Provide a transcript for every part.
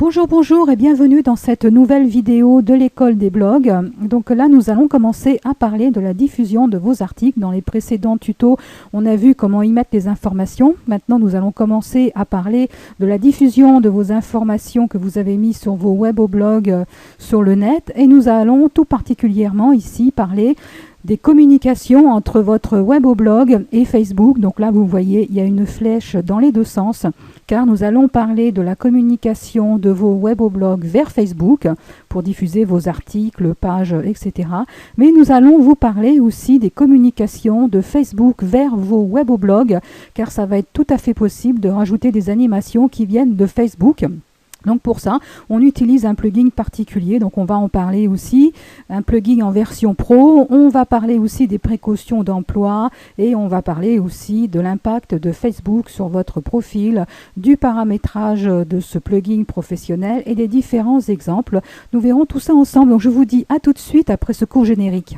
Bonjour, bonjour et bienvenue dans cette nouvelle vidéo de l'école des blogs. Donc là, nous allons commencer à parler de la diffusion de vos articles. Dans les précédents tutos, on a vu comment y mettre les informations. Maintenant, nous allons commencer à parler de la diffusion de vos informations que vous avez mis sur vos weboblogs sur le net. Et nous allons tout particulièrement ici parler des communications entre votre weboblog et Facebook. Donc là, vous voyez, il y a une flèche dans les deux sens, car nous allons parler de la communication de vos weboblogs vers Facebook pour diffuser vos articles, pages, etc. Mais nous allons vous parler aussi des communications de Facebook vers vos weboblogs, car ça va être tout à fait possible de rajouter des animations qui viennent de Facebook. Donc pour ça, on utilise un plugin particulier, donc on va en parler aussi, un plugin en version pro, on va parler aussi des précautions d'emploi et on va parler aussi de l'impact de Facebook sur votre profil, du paramétrage de ce plugin professionnel et des différents exemples. Nous verrons tout ça ensemble, donc je vous dis à tout de suite après ce court générique.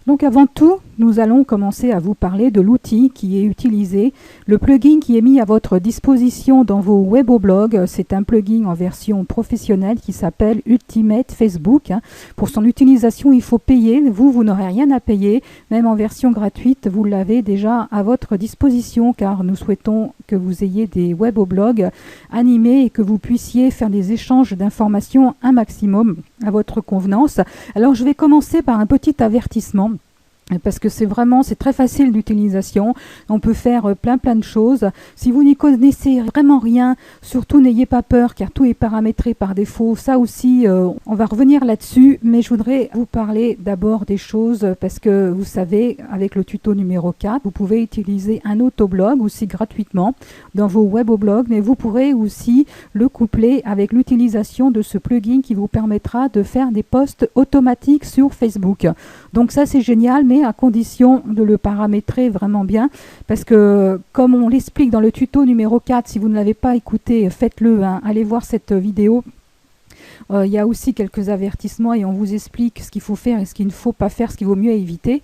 Donc avant tout, nous allons commencer à vous parler de l'outil qui est utilisé, le plugin qui est mis à votre disposition dans vos weboblogs. C'est un plugin en version professionnelle qui s'appelle Ultimate Facebook. Pour son utilisation, il faut payer. Vous n'aurez rien à payer. Même en version gratuite, vous l'avez déjà à votre disposition car nous souhaitons que vous ayez des weboblogs animés et que vous puissiez faire des échanges d'informations un maximum à votre convenance. Alors je vais commencer par un petit avertissement. Parce que c'est très facile d'utilisation, on peut faire plein de choses. Si vous n'y connaissez vraiment rien, surtout n'ayez pas peur car tout est paramétré par défaut. Ça aussi, on va revenir là-dessus, mais je voudrais vous parler d'abord des choses parce que vous savez, avec le tuto numéro 4, vous pouvez utiliser un autoblog aussi gratuitement dans vos weboblogs, mais vous pourrez aussi le coupler avec l'utilisation de ce plugin qui vous permettra de faire des posts automatiques sur Facebook. Donc ça c'est génial, mais à condition de le paramétrer vraiment bien, parce que comme on l'explique dans le tuto numéro 4, si vous ne l'avez pas écouté, faites-le, allez voir cette vidéo. Il y a aussi quelques avertissements et on vous explique ce qu'il faut faire et ce qu'il ne faut pas faire, ce qu'il vaut mieux éviter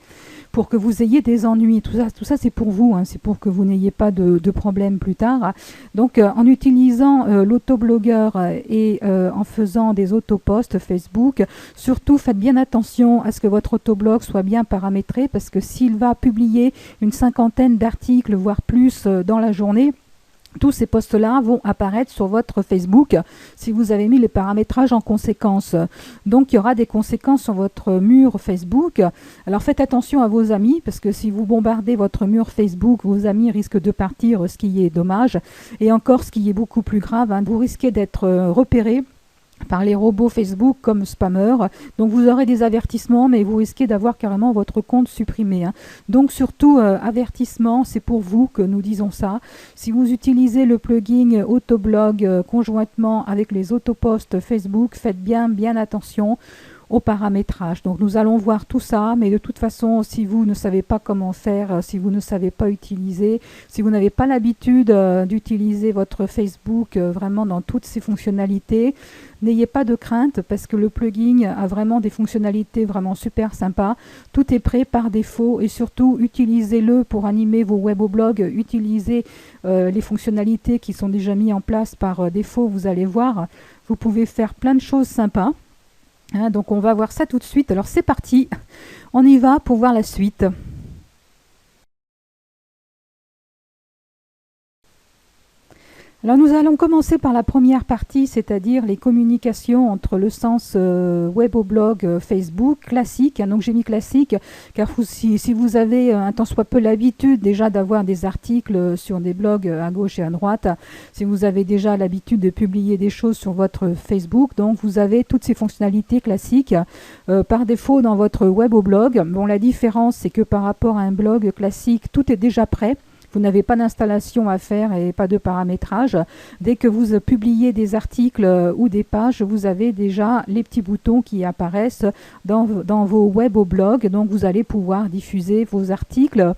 pour que vous ayez des ennuis. Tout ça c'est pour vous, c'est pour que vous n'ayez pas de problème plus tard. Donc en utilisant l'autoblogueur et en faisant des autoposts Facebook, surtout faites bien attention à ce que votre autoblog soit bien paramétré parce que s'il va publier une 50aine d'articles, voire plus dans la journée, tous ces posts-là vont apparaître sur votre Facebook si vous avez mis les paramétrages en conséquence. Donc, il y aura des conséquences sur votre mur Facebook. Alors, faites attention à vos amis parce que si vous bombardez votre mur Facebook, vos amis risquent de partir, ce qui est dommage. Et encore, ce qui est beaucoup plus grave, vous risquez d'être repéré par les robots Facebook comme spammers. Donc vous aurez des avertissements, mais vous risquez d'avoir carrément votre compte supprimé. Donc surtout, avertissement, c'est pour vous que nous disons ça. Si vous utilisez le plugin Autoblog conjointement avec les autoposts Facebook, faites bien attention au paramétrage. Donc nous allons voir tout ça, mais de toute façon, si vous ne savez pas comment faire, si vous ne savez pas utiliser, si vous n'avez pas l'habitude d'utiliser votre Facebook vraiment dans toutes ses fonctionnalités, n'ayez pas de crainte parce que le plugin a vraiment des fonctionnalités vraiment super sympas. Tout est prêt par défaut et surtout utilisez-le pour animer vos weboblogs, utilisez les fonctionnalités qui sont déjà mises en place par défaut, vous allez voir, vous pouvez faire plein de choses sympas. Donc on va voir ça tout de suite. Alors c'est parti, on y va pour voir la suite. Alors nous allons commencer par la première partie, c'est-à-dire les communications entre le sens weboblog Facebook classique. Donc j'ai mis classique car si vous avez un tant soit peu l'habitude déjà d'avoir des articles sur des blogs à gauche et à droite, si vous avez déjà l'habitude de publier des choses sur votre Facebook, donc vous avez toutes ces fonctionnalités classiques par défaut dans votre weboblog. Bon, la différence c'est que par rapport à un blog classique, tout est déjà prêt. Vous n'avez pas d'installation à faire et pas de paramétrage. Dès que vous publiez des articles ou des pages, vous avez déjà les petits boutons qui apparaissent dans vos weboblogs. Donc vous allez pouvoir diffuser vos articles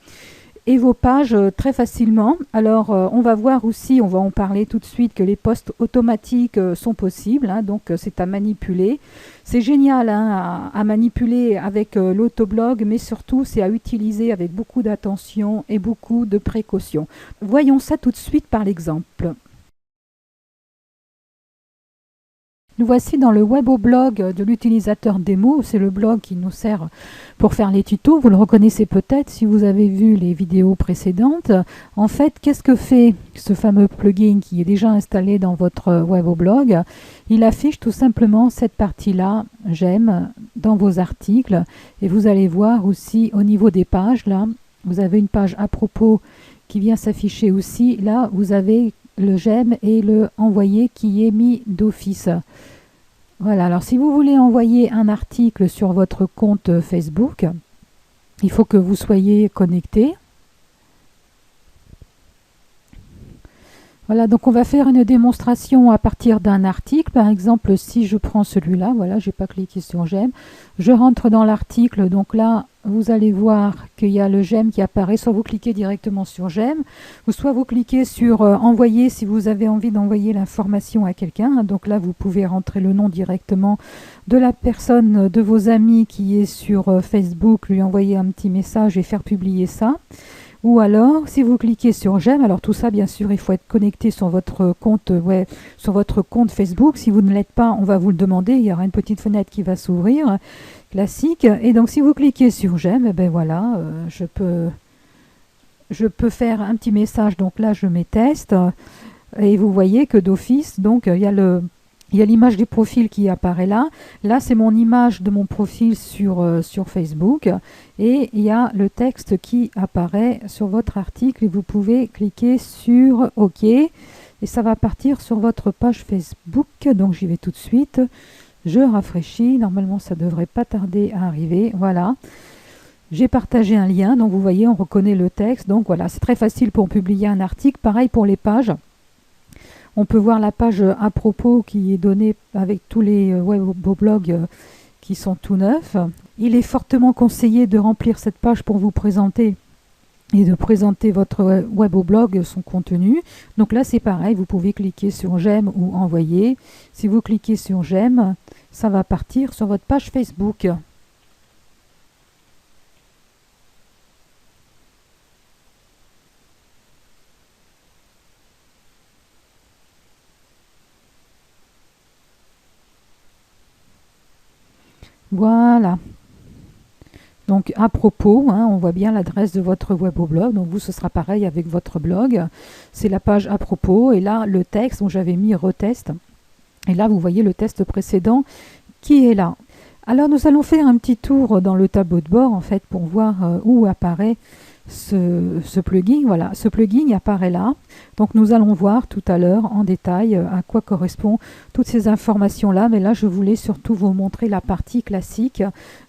et vos pages très facilement. Alors on va voir aussi, on va en parler tout de suite, que les posts automatiques sont possibles, hein, donc c'est à manipuler. C'est génial hein, à manipuler avec l'autoblog, mais surtout c'est à utiliser avec beaucoup d'attention et beaucoup de précaution. Voyons ça tout de suite par l'exemple. Nous voici dans le web-blog de l'utilisateur démo. C'est le blog qui nous sert pour faire les tutos. Vous le reconnaissez peut-être si vous avez vu les vidéos précédentes. En fait, qu'est-ce que fait ce fameux plugin qui est déjà installé dans votre web-blog? Il affiche tout simplement cette partie-là, j'aime, dans vos articles. Et vous allez voir aussi au niveau des pages, là, vous avez une page à propos qui vient s'afficher aussi. Là, vous avez le j'aime et le envoyer qui est mis d'office. Voilà, alors si vous voulez envoyer un article sur votre compte Facebook, il faut que vous soyez connecté. Voilà, donc on va faire une démonstration à partir d'un article. Par exemple, si je prends celui-là, voilà, j'ai pas cliqué sur j'aime, je rentre dans l'article, donc là, vous allez voir qu'il y a le j'aime qui apparaît. Soit vous cliquez directement sur j'aime, ou soit vous cliquez sur envoyer si vous avez envie d'envoyer l'information à quelqu'un. Donc là, vous pouvez rentrer le nom directement de la personne, de vos amis qui est sur Facebook, lui envoyer un petit message et faire publier ça. Ou alors, si vous cliquez sur j'aime, alors tout ça, bien sûr, il faut être connecté sur votre compte, sur votre compte Facebook. Si vous ne l'êtes pas, on va vous le demander. Il y aura une petite fenêtre qui va s'ouvrir, classique. Et donc, si vous cliquez sur j'aime, eh ben voilà, je peux faire un petit message. Donc là, je mets test. Et vous voyez que d'office, donc il y a l'image du profil qui apparaît là. Là, c'est mon image de mon profil sur Facebook. Et il y a le texte qui apparaît sur votre article. Et vous pouvez cliquer sur OK. Et ça va partir sur votre page Facebook. Donc, j'y vais tout de suite. Je rafraîchis. Normalement, ça ne devrait pas tarder à arriver. Voilà. J'ai partagé un lien. Donc, vous voyez, on reconnaît le texte. Donc, voilà, c'est très facile pour publier un article. Pareil pour les pages. On peut voir la page à propos qui est donnée avec tous les web-blogs qui sont tout neufs. Il est fortement conseillé de remplir cette page pour vous présenter et de présenter votre web-blog, son contenu. Donc là, c'est pareil, vous pouvez cliquer sur j'aime ou envoyer. Si vous cliquez sur j'aime, ça va partir sur votre page Facebook. Voilà. Donc à propos, hein, on voit bien l'adresse de votre web-blog. Donc vous, ce sera pareil avec votre blog. C'est la page à propos. Et là, le texte dont j'avais mis retest. Et là, vous voyez le test précédent qui est là. Alors nous allons faire un petit tour dans le tableau de bord en fait pour voir où apparaît ce plugin. Voilà, ce plugin apparaît là. Donc nous allons voir tout à l'heure en détail à quoi correspondent toutes ces informations-là. Mais là, je voulais surtout vous montrer la partie classique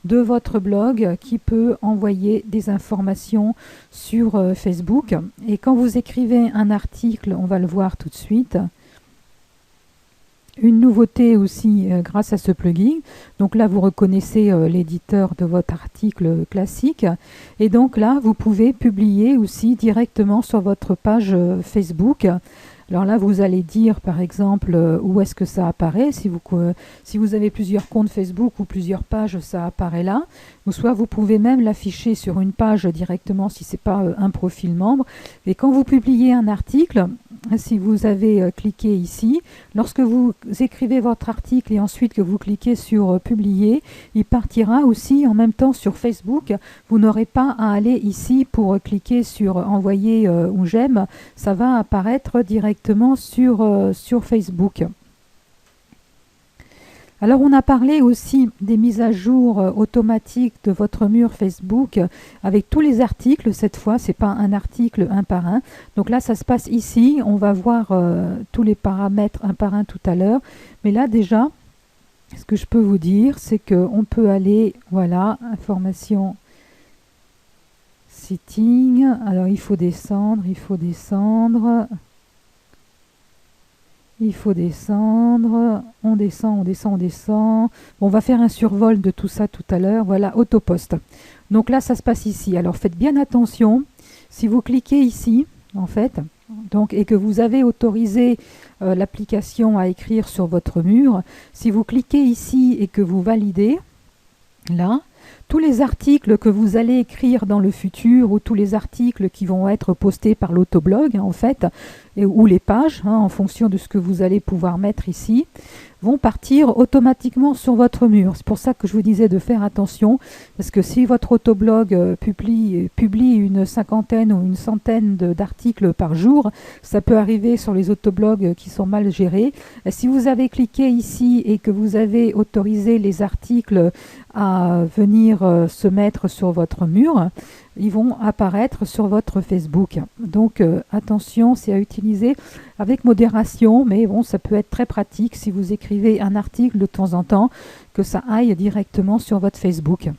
de votre blog qui peut envoyer des informations sur Facebook. Et quand vous écrivez un article, on va le voir tout de suite. Une nouveauté aussi grâce à ce plugin. Donc là, vous reconnaissez l'éditeur de votre article classique. Et donc là, vous pouvez publier aussi directement sur votre page Facebook. Alors là, vous allez dire, par exemple, où est-ce que ça apparaît. Si vous avez plusieurs comptes Facebook ou plusieurs pages, ça apparaît là. Ou soit vous pouvez même l'afficher sur une page directement si ce n'est pas un profil membre. Et quand vous publiez un article, si vous avez cliqué ici, lorsque vous écrivez votre article et ensuite que vous cliquez sur publier, il partira aussi en même temps sur Facebook. Vous n'aurez pas à aller ici pour cliquer sur envoyer ou j'aime. Ça va apparaître directement sur Facebook. Alors on a parlé aussi des mises à jour automatiques de votre mur Facebook avec tous les articles. Cette fois, ce n'est pas un article un par un. Donc là, ça se passe ici. On va voir tous les paramètres un par un tout à l'heure. Mais là déjà, ce que je peux vous dire, c'est qu'on peut aller, voilà, information setting. Alors il faut descendre, il faut descendre. Il faut descendre, on descend, on descend, on descend. Bon, on va faire un survol de tout ça tout à l'heure. Voilà, autopost. Donc là, ça se passe ici. Alors faites bien attention. Si vous cliquez ici, en fait, donc, et que vous avez autorisé l'application à écrire sur votre mur, si vous cliquez ici et que vous validez, là, tous les articles que vous allez écrire dans le futur ou tous les articles qui vont être postés par l'autoblog, en fait, ou les pages, en fonction de ce que vous allez pouvoir mettre ici, vont partir automatiquement sur votre mur. C'est pour ça que je vous disais de faire attention, parce que si votre autoblog publie une cinquantaine ou une centaine d'articles par jour, ça peut arriver sur les autoblogs qui sont mal gérés. Si vous avez cliqué ici et que vous avez autorisé les articles à venir se mettre sur votre mur, ils vont apparaître sur votre Facebook. Donc attention, c'est à utiliser avec modération, mais bon, ça peut être très pratique si vous écrivez un article de temps en temps, que ça aille directement sur votre Facebook.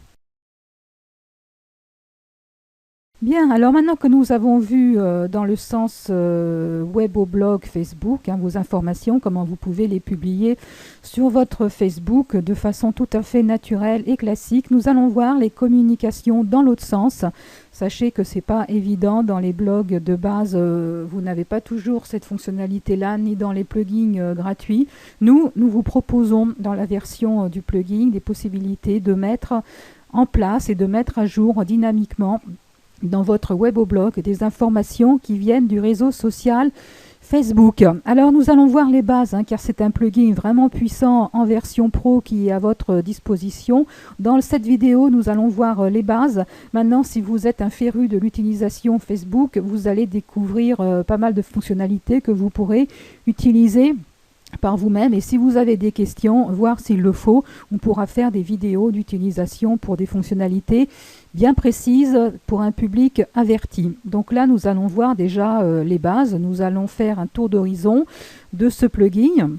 Bien, alors maintenant que nous avons vu dans le sens web au blog Facebook, vos informations, comment vous pouvez les publier sur votre Facebook de façon tout à fait naturelle et classique, nous allons voir les communications dans l'autre sens. Sachez que ce n'est pas évident dans les blogs de base, vous n'avez pas toujours cette fonctionnalité-là, ni dans les plugins gratuits. Nous vous proposons dans la version du plugin des possibilités de mettre en place et de mettre à jour dynamiquement dans votre web au blog des informations qui viennent du réseau social Facebook. Alors nous allons voir les bases, car c'est un plugin vraiment puissant en version pro qui est à votre disposition. Dans cette vidéo, nous allons voir les bases. Maintenant, si vous êtes un féru de l'utilisation Facebook, vous allez découvrir pas mal de fonctionnalités que vous pourrez utiliser par vous-même, et si vous avez des questions, voir s'il le faut, on pourra faire des vidéos d'utilisation pour des fonctionnalités bien précises pour un public averti. Donc là, nous allons voir déjà les bases, nous allons faire un tour d'horizon de ce plugin,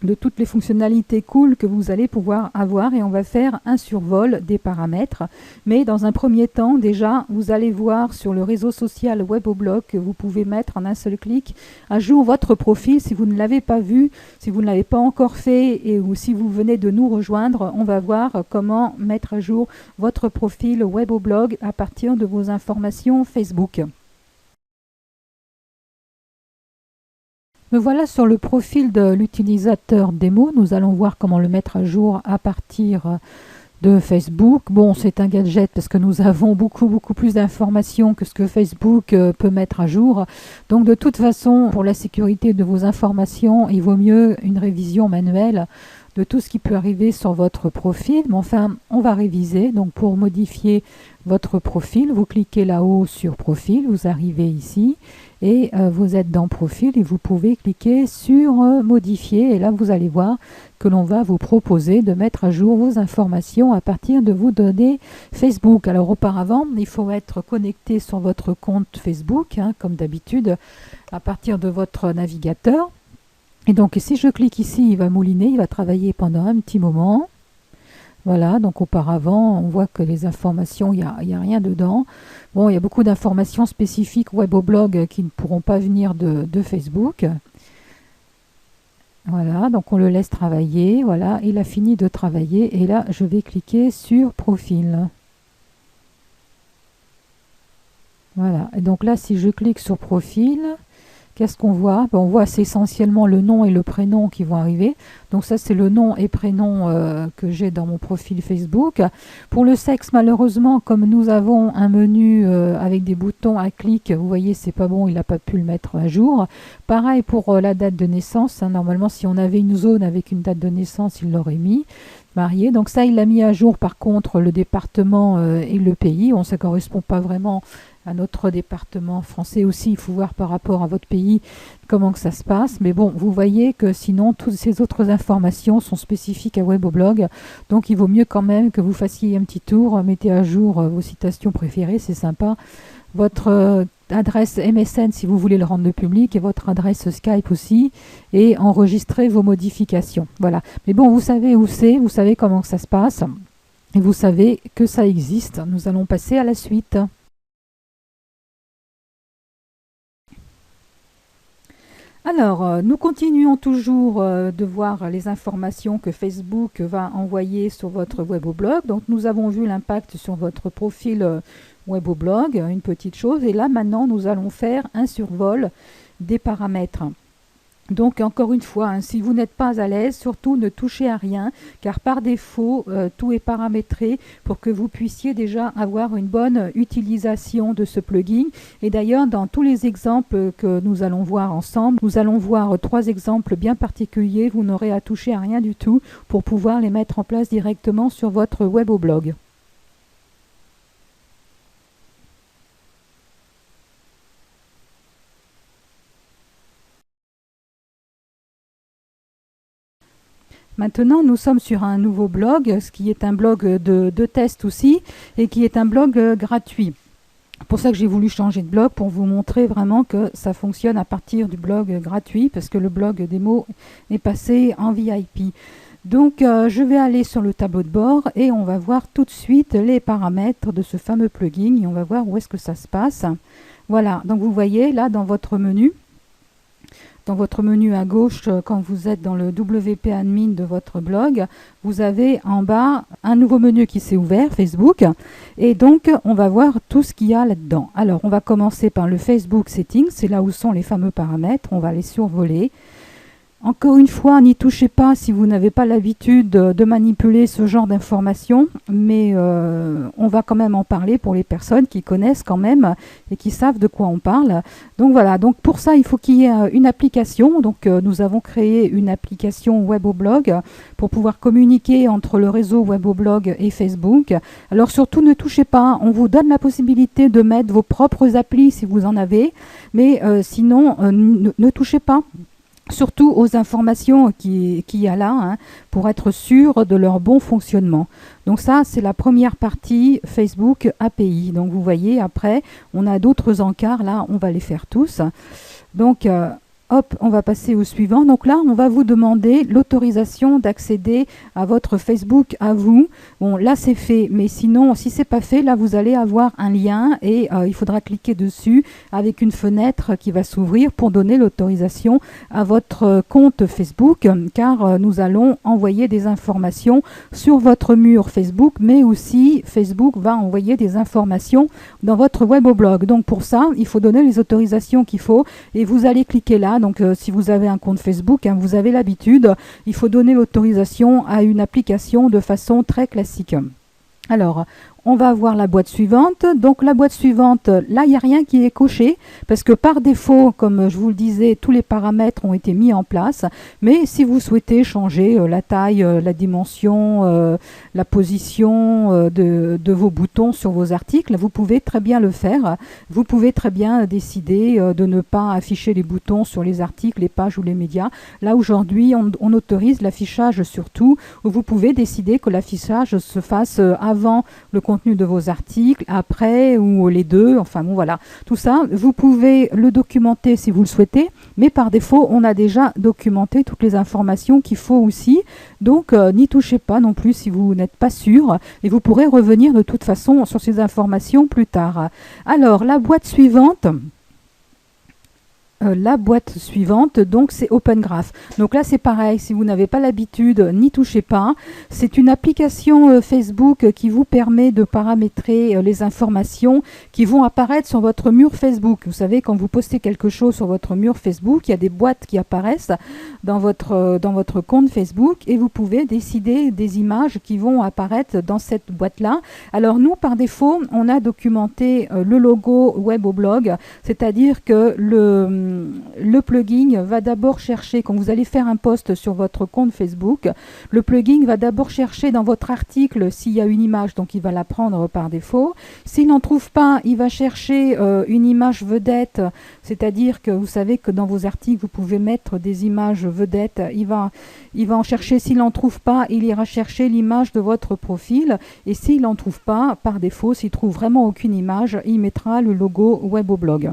de toutes les fonctionnalités cool que vous allez pouvoir avoir, et on va faire un survol des paramètres. Mais dans un premier temps, déjà, vous allez voir sur le réseau social web au blog que vous pouvez mettre en un seul clic à jour votre profil si vous ne l'avez pas vu, si vous ne l'avez pas encore fait, ou si vous venez de nous rejoindre. On va voir comment mettre à jour votre profil web au blog à partir de vos informations Facebook. Me voilà sur le profil de l'utilisateur démo. Nous allons voir comment le mettre à jour à partir de Facebook. Bon, c'est un gadget parce que nous avons beaucoup plus d'informations que ce que Facebook peut mettre à jour. Donc de toute façon, pour la sécurité de vos informations, il vaut mieux une révision manuelle de tout ce qui peut arriver sur votre profil. Mais enfin, on va réviser. Donc pour modifier votre profil, vous cliquez là-haut sur profil, vous arrivez ici et vous êtes dans profil et vous pouvez cliquer sur modifier, et là vous allez voir que l'on va vous proposer de mettre à jour vos informations à partir de vos données Facebook. Alors auparavant, il faut être connecté sur votre compte Facebook, comme d'habitude, à partir de votre navigateur. Et donc si je clique ici, il va mouliner, il va travailler pendant un petit moment. Voilà, donc auparavant, on voit que les informations, il n'y a rien dedans. Bon, il y a beaucoup d'informations spécifiques web au blog qui ne pourront pas venir de Facebook. Voilà, donc on le laisse travailler. Voilà, il a fini de travailler. Et là, je vais cliquer sur profil. Voilà, et donc là, si je clique sur profil, qu'est-ce qu'on voit? On voit c'est essentiellement le nom et le prénom qui vont arriver. Donc ça, c'est le nom et prénom que j'ai dans mon profil Facebook. Pour le sexe, malheureusement, comme nous avons un menu avec des boutons à clic, vous voyez, c'est pas bon, il n'a pas pu le mettre à jour. Pareil pour la date de naissance. Normalement, si on avait une zone avec une date de naissance, il l'aurait mis. Marié. Donc ça, il l'a mis à jour. Par contre, le département et le pays, ça ne correspond pas vraiment à notre département français aussi. Il faut voir par rapport à votre pays comment que ça se passe. Mais bon, vous voyez que sinon, toutes ces autres informations sont spécifiques à web au blog. Donc, il vaut mieux quand même que vous fassiez un petit tour. Mettez à jour vos citations préférées, c'est sympa. Votre adresse MSN si vous voulez le rendre public, et votre adresse Skype aussi, et enregistrez vos modifications. Voilà. Mais bon, vous savez où c'est, vous savez comment ça se passe, et vous savez que ça existe. Nous allons passer à la suite. Alors, nous continuons toujours de voir les informations que Facebook va envoyer sur votre weboblog. Donc, nous avons vu l'impact sur votre profil weboblog, une petite chose. Et là, maintenant, nous allons faire un survol des paramètres. Donc encore une fois, hein, si vous n'êtes pas à l'aise, surtout ne touchez à rien, car par défaut, tout est paramétré pour que vous puissiez déjà avoir une bonne utilisation de ce plugin. Et d'ailleurs, dans tous les exemples que nous allons voir ensemble, nous allons voir 3 exemples bien particuliers. Vous n'aurez à toucher à rien du tout pour pouvoir les mettre en place directement sur votre weboblog. Maintenant, nous sommes sur un nouveau blog, ce qui est un blog de test aussi, et qui est un blog gratuit. C'est pour ça que j'ai voulu changer de blog, pour vous montrer vraiment que ça fonctionne à partir du blog gratuit, parce que le blog démo est passé en VIP. Donc, je vais aller sur le tableau de bord et on va voir tout de suite les paramètres de ce fameux plugin et on va voir où est-ce que ça se passe. Voilà, donc vous voyez là dans votre menu, à gauche, quand vous êtes dans le WP Admin de votre blog, vous avez en bas un nouveau menu qui s'est ouvert, Facebook, et donc on va voir tout ce qu'il y a là-dedans. Alors, on va commencer par le Facebook Settings, c'est là où sont les fameux paramètres, on va les survoler. Encore une fois, n'y touchez pas si vous n'avez pas l'habitude de manipuler ce genre d'informations, mais on va quand même en parler pour les personnes qui connaissent quand même et qui savent de quoi on parle. Donc voilà, donc pour ça, il faut qu'il y ait une application. Donc nous avons créé une application Weboblog pour pouvoir communiquer entre le réseau Weboblog et Facebook. Alors surtout, ne touchez pas, on vous donne la possibilité de mettre vos propres applis si vous en avez, mais sinon, ne touchez pas. Surtout aux informations qu'il y a là, hein, pour être sûr de leur bon fonctionnement. Donc ça, c'est la première partie Facebook API. Donc vous voyez, après, on a d'autres encarts, là, on va les faire tous. Donc, hop, on va passer au suivant. Donc là, on va vous demander l'autorisation d'accéder à votre Facebook à vous. Bon, là, c'est fait, mais sinon, si c'est pas fait, là, vous allez avoir un lien et il faudra cliquer dessus avec une fenêtre qui va s'ouvrir pour donner l'autorisation à votre compte Facebook, car nous allons envoyer des informations sur votre mur Facebook, mais aussi Facebook va envoyer des informations dans votre weboblog. Donc pour ça, il faut donner les autorisations qu'il faut et vous allez cliquer là. Donc si vous avez un compte Facebook, hein, vous avez l'habitude, il faut donner l'autorisation à une application de façon très classique. Alors, on va voir la boîte suivante. Donc la boîte suivante, là, il n'y a rien qui est coché parce que par défaut, comme je vous le disais, tous les paramètres ont été mis en place. Mais si vous souhaitez changer la taille, la dimension, la position de vos boutons sur vos articles, vous pouvez très bien le faire. Vous pouvez très bien décider de ne pas afficher les boutons sur les articles, les pages ou les médias. Là, aujourd'hui, on autorise l'affichage sur tout. Vous pouvez décider que l'affichage se fasse avant le contenu de vos articles, après ou les deux, enfin bon voilà. Tout ça, vous pouvez le documenter si vous le souhaitez, mais par défaut, on a déjà documenté toutes les informations qu'il faut aussi. Donc, n'y touchez pas non plus si vous n'êtes pas sûr et vous pourrez revenir de toute façon sur ces informations plus tard. Alors, la boîte suivante... donc c'est Open Graph. Donc là c'est pareil, si vous n'avez pas l'habitude, n'y touchez pas. C'est une application Facebook qui vous permet de paramétrer les informations qui vont apparaître sur votre mur Facebook. Vous savez, quand vous postez quelque chose sur votre mur Facebook, il y a des boîtes qui apparaissent dans votre compte Facebook et vous pouvez décider des images qui vont apparaître dans cette boîte-là. Alors nous, par défaut, on a documenté le logo Weboblog, c'est-à-dire que le plugin va d'abord chercher, quand vous allez faire un post sur votre compte Facebook, le plugin va d'abord chercher dans votre article s'il y a une image, donc il va la prendre par défaut. S'il n'en trouve pas, il va chercher une image vedette, c'est-à-dire que vous savez que dans vos articles, vous pouvez mettre des images vedettes. Il va en chercher, s'il n'en trouve pas, il ira chercher l'image de votre profil. Et s'il n'en trouve pas, par défaut, s'il trouve vraiment aucune image, il mettra le logo Weboblog.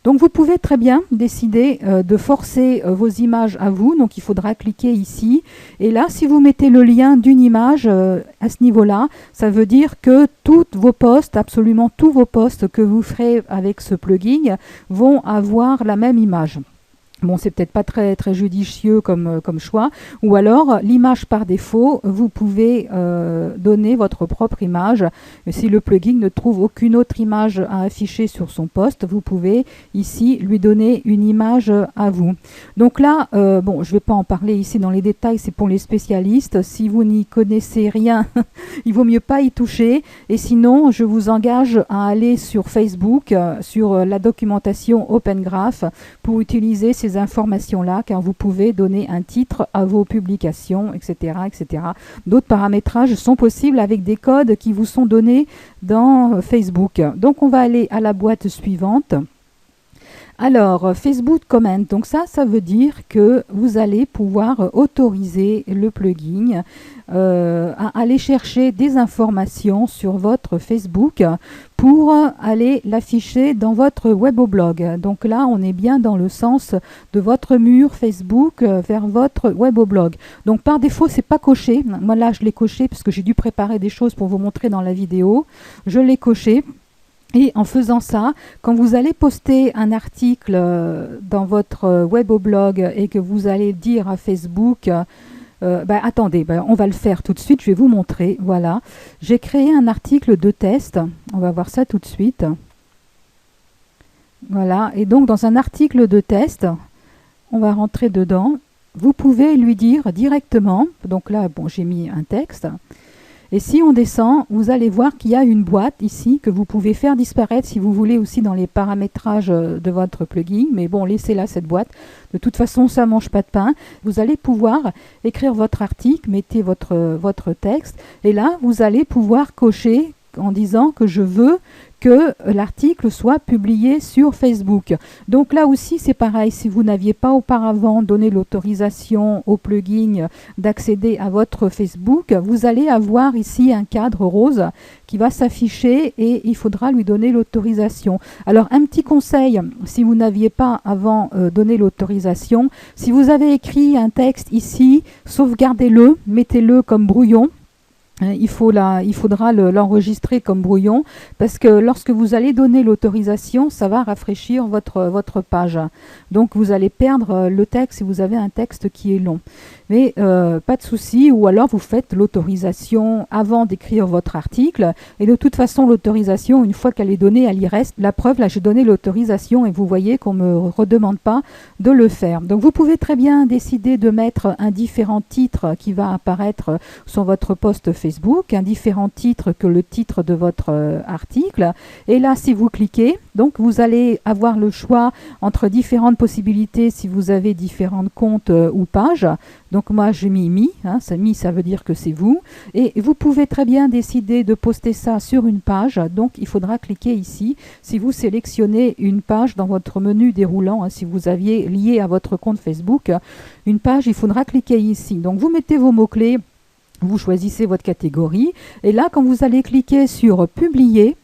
Donc vous pouvez très bien décider de forcer vos images à vous. Donc il faudra cliquer ici. Et là, si vous mettez le lien d'une image à ce niveau-là, ça veut dire que tous vos posts, absolument tous vos posts que vous ferez avec ce plugin, vont avoir la même image. Bon, c'est peut-être pas très, très judicieux comme choix. Ou alors, l'image par défaut, vous pouvez donner votre propre image. Et si le plugin ne trouve aucune autre image à afficher sur son poste, vous pouvez ici lui donner une image à vous. Donc là, bon, je ne vais pas en parler ici dans les détails, c'est pour les spécialistes. Si vous n'y connaissez rien, il vaut mieux pas y toucher. Et sinon, je vous engage à aller sur Facebook, sur la documentation Open Graph, pour utiliser ces informations-là, car vous pouvez donner un titre à vos publications, etc., etc. D'autres paramétrages sont possibles avec des codes qui vous sont donnés dans Facebook. Donc, on va aller à la boîte suivante. Alors, Facebook Comment, donc ça veut dire que vous allez pouvoir autoriser le plugin à aller chercher des informations sur votre Facebook pour aller l'afficher dans votre weboblog. Donc là, on est bien dans le sens de votre mur Facebook vers votre weboblog. Donc par défaut, c'est pas coché. Moi là, je l'ai coché parce que j'ai dû préparer des choses pour vous montrer dans la vidéo. Je l'ai coché. Et en faisant ça, quand vous allez poster un article dans votre weboblog et que vous allez dire à Facebook, attendez, on va le faire tout de suite, je vais vous montrer. Voilà, j'ai créé un article de test, on va voir ça tout de suite. Voilà, et donc dans un article de test, on va rentrer dedans. Vous pouvez lui dire directement, donc là, bon, j'ai mis un texte. Et si on descend, vous allez voir qu'il y a une boîte ici que vous pouvez faire disparaître si vous voulez aussi dans les paramétrages de votre plugin. Mais bon, laissez-la cette boîte. De toute façon, ça ne mange pas de pain. Vous allez pouvoir écrire votre article, mettez votre texte. Et là, vous allez pouvoir cocher en disant que je veux que l'article soit publié sur Facebook. Donc là aussi, c'est pareil. Si vous n'aviez pas auparavant donné l'autorisation au plugin d'accéder à votre Facebook, vous allez avoir ici un cadre rose qui va s'afficher et il faudra lui donner l'autorisation. Alors, un petit conseil, si vous n'aviez pas avant donné l'autorisation, si vous avez écrit un texte ici, sauvegardez-le, mettez-le comme brouillon. Il faudra l'enregistrer comme brouillon parce que lorsque vous allez donner l'autorisation, ça va rafraîchir votre page. Donc vous allez perdre le texte si vous avez un texte qui est long. Mais pas de souci, ou alors vous faites l'autorisation avant d'écrire votre article. Et de toute façon, l'autorisation, une fois qu'elle est donnée, elle y reste. La preuve, là, j'ai donné l'autorisation et vous voyez qu'on ne me redemande pas de le faire. Donc vous pouvez très bien décider de mettre un différent titre qui va apparaître sur votre post Facebook, un différent titre que le titre de votre article. Et là, si vous cliquez, donc vous allez avoir le choix entre différentes possibilités si vous avez différents comptes ou pages. Donc moi j'ai mis mi, ça veut dire que c'est vous. Et vous pouvez très bien décider de poster ça sur une page. Donc il faudra cliquer ici. Si vous sélectionnez une page dans votre menu déroulant, si vous aviez lié à votre compte Facebook une page, il faudra cliquer ici. Donc vous mettez vos mots-clés. Vous choisissez votre catégorie et là, quand vous allez cliquer sur publier,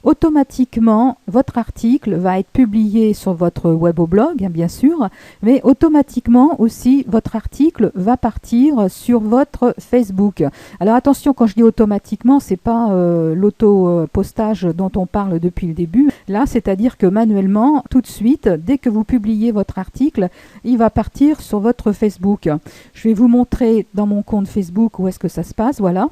automatiquement, votre article va être publié sur votre weboblog, bien sûr, mais automatiquement aussi, votre article va partir sur votre Facebook. Alors attention, quand je dis automatiquement, c'est pas l'auto-postage dont on parle depuis le début. Là, c'est-à-dire que manuellement, tout de suite, dès que vous publiez votre article, il va partir sur votre Facebook. Je vais vous montrer dans mon compte Facebook où est-ce que ça se passe, voilà.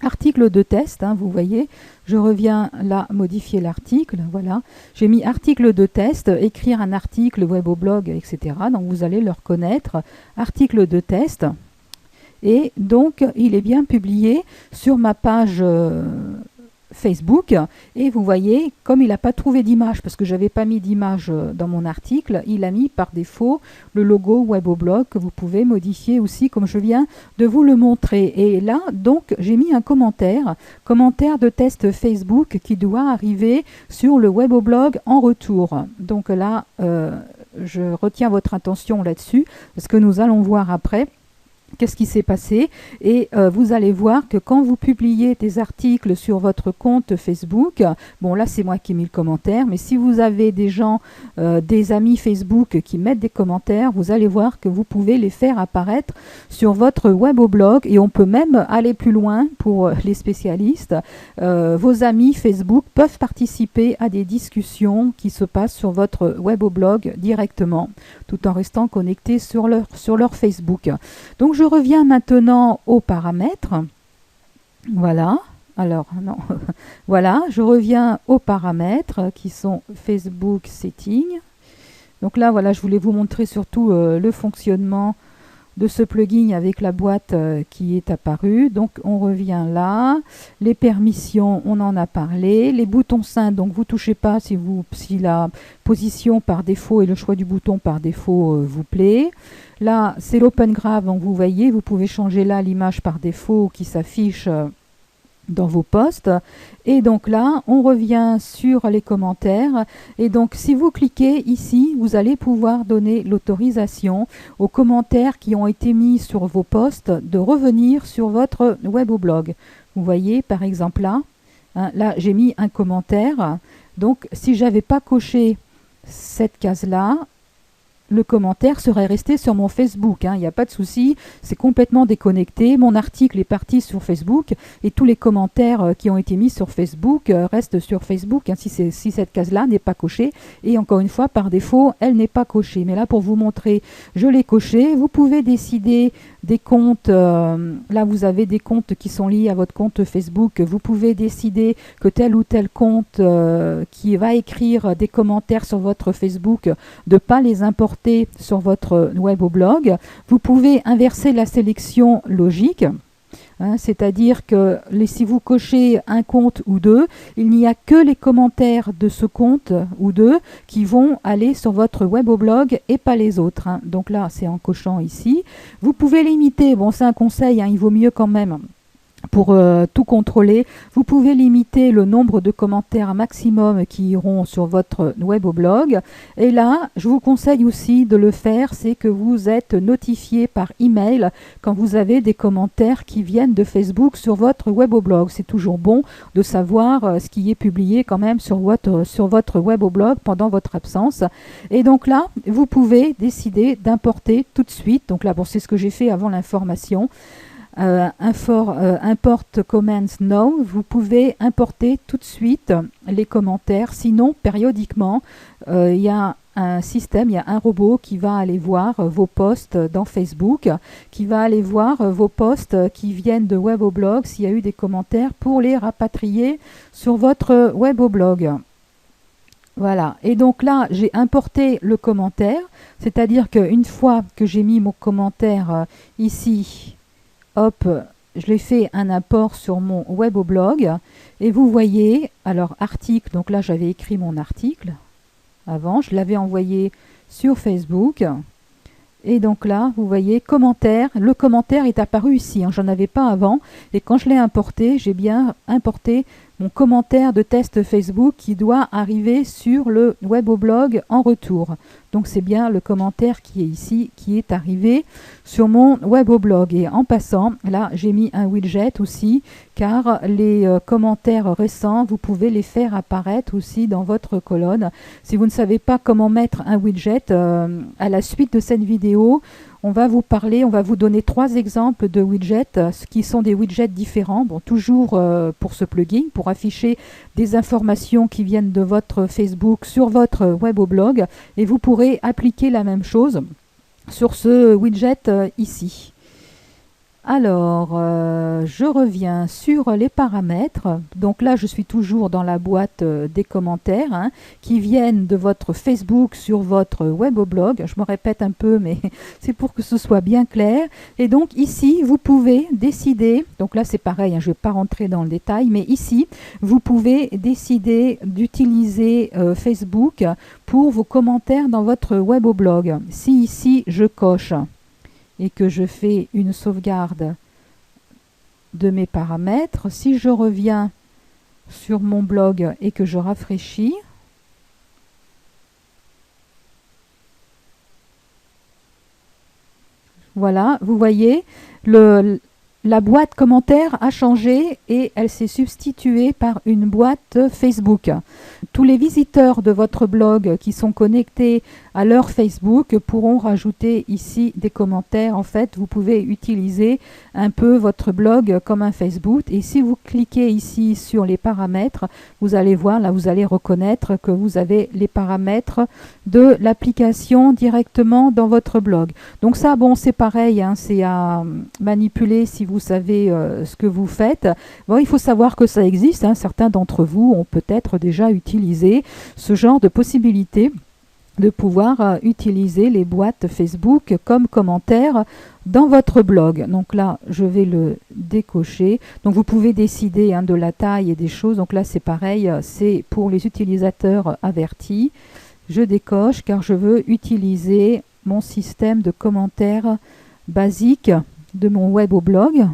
Article de test, vous voyez, je reviens là modifier l'article, voilà. J'ai mis article de test, écrire un article, weboblog, etc. Donc vous allez le reconnaître, article de test. Et donc il est bien publié sur ma page Facebook. Et vous voyez, comme il n'a pas trouvé d'image, parce que je n'avais pas mis d'image dans mon article, il a mis par défaut le logo weboblog que vous pouvez modifier aussi comme je viens de vous le montrer. Et là, donc, j'ai mis un commentaire de test Facebook qui doit arriver sur le weboblog en retour. Donc là, je retiens votre attention là-dessus, parce que nous allons voir après Qu'est-ce qui s'est passé? Et vous allez voir que quand vous publiez des articles sur votre compte Facebook, bon là c'est moi qui ai mis le commentaire, mais si vous avez des gens, des amis Facebook qui mettent des commentaires, vous allez voir que vous pouvez les faire apparaître sur votre weboblog et on peut même aller plus loin pour les spécialistes. Vos amis Facebook peuvent participer à des discussions qui se passent sur votre weboblog directement, tout en restant connectés sur leur Facebook. Donc je reviens maintenant aux paramètres. Voilà. Alors, non. Voilà, je reviens aux paramètres qui sont Facebook Settings. Donc là, voilà, je voulais vous montrer surtout le fonctionnement de ce plugin avec la boîte qui est apparue. Donc on revient là. Les permissions, on en a parlé. Les boutons simples, donc vous ne touchez pas si la position par défaut et le choix du bouton par défaut vous plaît. Là, c'est l'Open Graph, donc vous voyez, vous pouvez changer là l'image par défaut qui s'affiche dans vos posts. Et donc là, on revient sur les commentaires. Et donc, si vous cliquez ici, vous allez pouvoir donner l'autorisation aux commentaires qui ont été mis sur vos posts de revenir sur votre weboblog. Vous voyez, par exemple là, hein, là j'ai mis un commentaire. Donc, si je n'avais pas coché cette case-là, le commentaire serait resté sur mon Facebook, hein, il n'y a pas de souci, c'est complètement déconnecté. Mon article est parti sur Facebook et tous les commentaires qui ont été mis sur Facebook restent sur Facebook, hein, si cette case-là n'est pas cochée. Et encore une fois, par défaut, elle n'est pas cochée. Mais là, pour vous montrer, je l'ai coché. Vous pouvez décider des comptes, là vous avez des comptes qui sont liés à votre compte Facebook. Vous pouvez décider que tel ou tel compte qui va écrire des commentaires sur votre Facebook, de ne pas les importer sur votre weboblog. Vous pouvez inverser la sélection logique, hein, c'est-à-dire que si vous cochez un compte ou deux, il n'y a que les commentaires de ce compte ou deux qui vont aller sur votre weboblog et pas les autres, hein. Donc là, c'est en cochant ici. Vous pouvez limiter, bon c'est un conseil, hein, il vaut mieux quand même. Pour tout contrôler, vous pouvez limiter le nombre de commentaires maximum qui iront sur votre weboblog. Et là, je vous conseille aussi de le faire, c'est que vous êtes notifié par email quand vous avez des commentaires qui viennent de Facebook sur votre weboblog. C'est toujours bon de savoir ce qui est publié quand même sur votre weboblog pendant votre absence. Et donc là, vous pouvez décider d'importer tout de suite. Donc là, bon, c'est ce que j'ai fait avant l'information. Import comments now, vous pouvez importer tout de suite les commentaires, sinon périodiquement il y a un système, il y a un robot qui va aller voir vos posts dans Facebook, qui va aller voir vos posts qui viennent de weboblog, s'il y a eu des commentaires, pour les rapatrier sur votre weboblog. Voilà, et donc là j'ai importé le commentaire, c'est-à-dire qu'une fois que j'ai mis mon commentaire ici, hop, je l'ai fait un import sur mon weboblog et vous voyez, alors article, donc là j'avais écrit mon article avant, je l'avais envoyé sur Facebook et donc là vous voyez commentaire, le commentaire est apparu ici, hein, j'en avais pas avant et quand je l'ai importé, j'ai bien importé mon commentaire de test Facebook qui doit arriver sur le weboblog en retour. Donc c'est bien le commentaire qui est ici, qui est arrivé sur mon weboblog. Et en passant, là j'ai mis un widget aussi, car les commentaires récents, vous pouvez les faire apparaître aussi dans votre colonne. Si vous ne savez pas comment mettre un widget, à la suite de cette vidéo, on va vous parler, on va vous donner 3 exemples de widgets, qui sont des widgets différents, bon, toujours pour ce plugin, pour afficher des informations qui viennent de votre Facebook sur votre weboblog, et vous pourrez appliquer la même chose sur ce widget ici. Alors, je reviens sur les paramètres. Donc là, je suis toujours dans la boîte des commentaires, hein, qui viennent de votre Facebook sur votre weboblog. Je me répète un peu, mais c'est pour que ce soit bien clair. Et donc ici, vous pouvez décider, donc là c'est pareil, hein, je ne vais pas rentrer dans le détail, mais ici, vous pouvez décider d'utiliser Facebook pour vos commentaires dans votre weboblog. Si ici, je coche et que je fais une sauvegarde de mes paramètres, si je reviens sur mon blog et que je rafraîchis, Voilà, vous voyez, la boîte commentaire a changé et elle s'est substituée par une boîte Facebook. Tous les visiteurs de votre blog qui sont connectés à leur Facebook pourront rajouter ici des commentaires. En fait, vous pouvez utiliser un peu votre blog comme un Facebook. Et si vous cliquez ici sur les paramètres, vous allez voir, là vous allez reconnaître que vous avez les paramètres de l'application directement dans votre blog. Donc ça, bon, c'est pareil, hein, c'est à manipuler si vous savez ce que vous faites. Bon, il faut savoir que ça existe, hein. Certains d'entre vous ont peut-être déjà utilisé ce genre de possibilité de pouvoir utiliser les boîtes Facebook comme commentaire dans votre blog. Donc là, je vais le décocher. Donc vous pouvez décider, hein, de la taille et des choses. Donc là, c'est pareil, c'est pour les utilisateurs avertis. Je décoche car je veux utiliser mon système de commentaires basique de mon web au blog.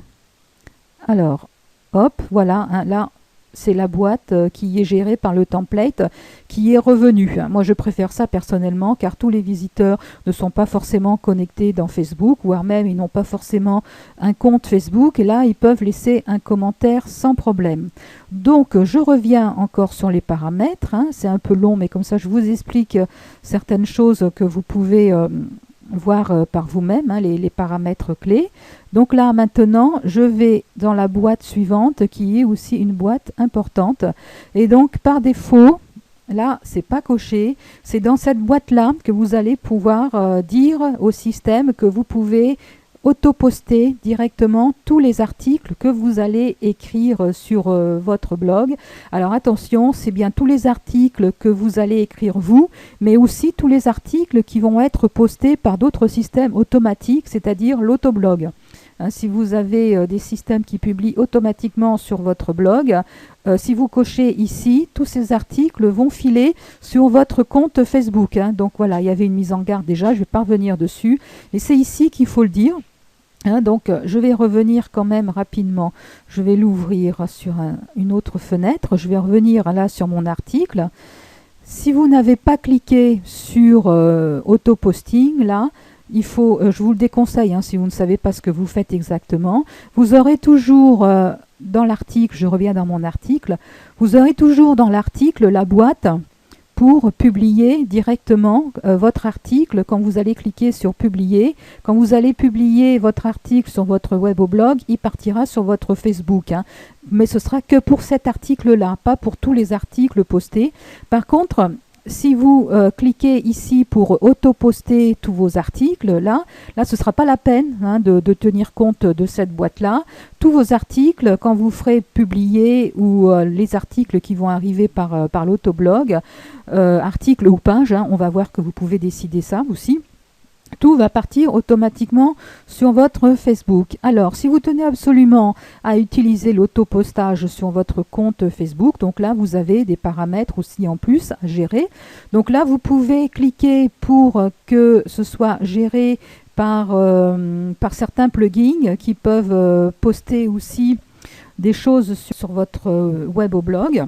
Alors, hop, voilà, hein, là, c'est la boîte qui est gérée par le template qui est revenu. Moi, je préfère ça personnellement car tous les visiteurs ne sont pas forcément connectés dans Facebook, voire même ils n'ont pas forcément un compte Facebook et là, ils peuvent laisser un commentaire sans problème. Donc, je reviens encore sur les paramètres. Hein. C'est un peu long, mais comme ça, je vous explique certaines choses que vous pouvez voir par vous-même, hein, les paramètres clés. Donc là, maintenant, je vais dans la boîte suivante qui est aussi une boîte importante. Et donc, par défaut, là, c'est pas coché. C'est dans cette boîte-là que vous allez pouvoir dire au système que vous pouvez auto-poster directement tous les articles que vous allez écrire sur votre blog. Alors attention, c'est bien tous les articles que vous allez écrire vous, mais aussi tous les articles qui vont être postés par d'autres systèmes automatiques, c'est-à-dire l'autoblog. Hein, si vous avez des systèmes qui publient automatiquement sur votre blog, si vous cochez ici, tous ces articles vont filer sur votre compte Facebook. Hein. Donc voilà, il y avait une mise en garde déjà, je vais pas revenir dessus. Et c'est ici qu'il faut le dire. Hein, donc je vais revenir quand même rapidement. Je vais l'ouvrir sur une autre fenêtre. Je vais revenir là sur mon article. Si vous n'avez pas cliqué sur auto-posting, là, il faut, je vous le déconseille, hein, si vous ne savez pas ce que vous faites exactement. Vous aurez toujours dans l'article, je reviens dans mon article, vous aurez toujours dans l'article la boîte pour publier directement votre article quand vous allez cliquer sur publier. Quand vous allez publier votre article sur votre web au blog, il partira sur votre Facebook. Hein. Mais ce sera que pour cet article-là, pas pour tous les articles postés. Par contre, si vous cliquez ici pour auto-poster tous vos articles, là ce ne sera pas la peine, hein, de tenir compte de cette boîte-là. Tous vos articles, quand vous ferez publier ou les articles qui vont arriver par l'autoblog, articles ou pages, hein, on va voir que vous pouvez décider ça aussi. Tout va partir automatiquement sur votre Facebook. Alors, si vous tenez absolument à utiliser l'autopostage sur votre compte Facebook, donc là, vous avez des paramètres aussi en plus à gérer. Donc là, vous pouvez cliquer pour que ce soit géré par certains plugins qui peuvent poster aussi des choses sur votre web au blog.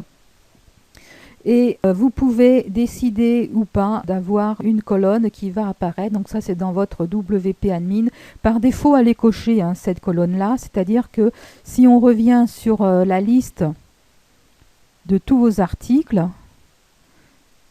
Et vous pouvez décider ou pas d'avoir une colonne qui va apparaître. Donc ça, c'est dans votre WP Admin. Par défaut, elle est cochée, hein, cette colonne-là. C'est-à-dire que si on revient sur la liste de tous vos articles,